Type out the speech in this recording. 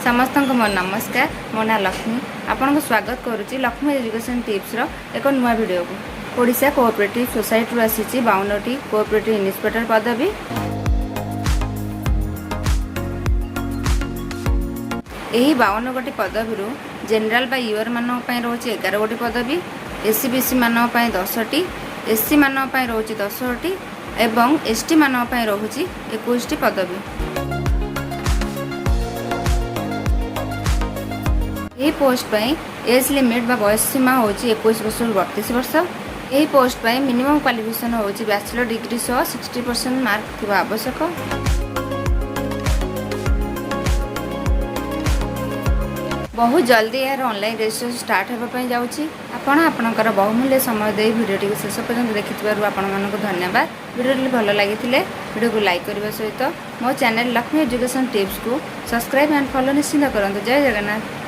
समस्त को मोर नमस्कार। मो ना लक्ष्मी। आपन को स्वागत करुच्ची लक्ष्मी एजुकेशन टिप्स रो एक नुआ वीडियो को। ओडिशा कोऑपरेटिव सोसाइटी आसी 52टी कोऑपरेटिव इन्स्पेक्टर पदवी। यही 52 पदवी जनरल बा यूर मान रोचे 11 गोटी पदवी, एससी बीसी मान 10टी, एससी मान रोचे 10टी एवं एसटी मान रोचे 21टी पदवी। यही पोस्ट पर एज लिमिट बा बयस सीमा हूँ 21 वर्ष 32 वर्ष। यही पोस्ट पर मिनिमम क्वालिफिकेशन हूँ बैचलर डिग्री सह 60% मार्क थिबा आवश्यक। बहुत जल्दी यार ऑनलाइन रजिस्ट्रेशन स्टार्ट होगापी जाऊँगी। आपणकर बहुमूल्य समय दे भिडियोटी को शेष पर्यंत देखिथिबारु आपण मानक धन्यवाद। भिडियोटी भल लगी भिडियो को लाइक करने सहित मो चैनल लक्ष्मी एजुकेशन टिप्स को सब्सक्राइब एंड फॉलो निश्चित करंतु। जय जगन्नाथ।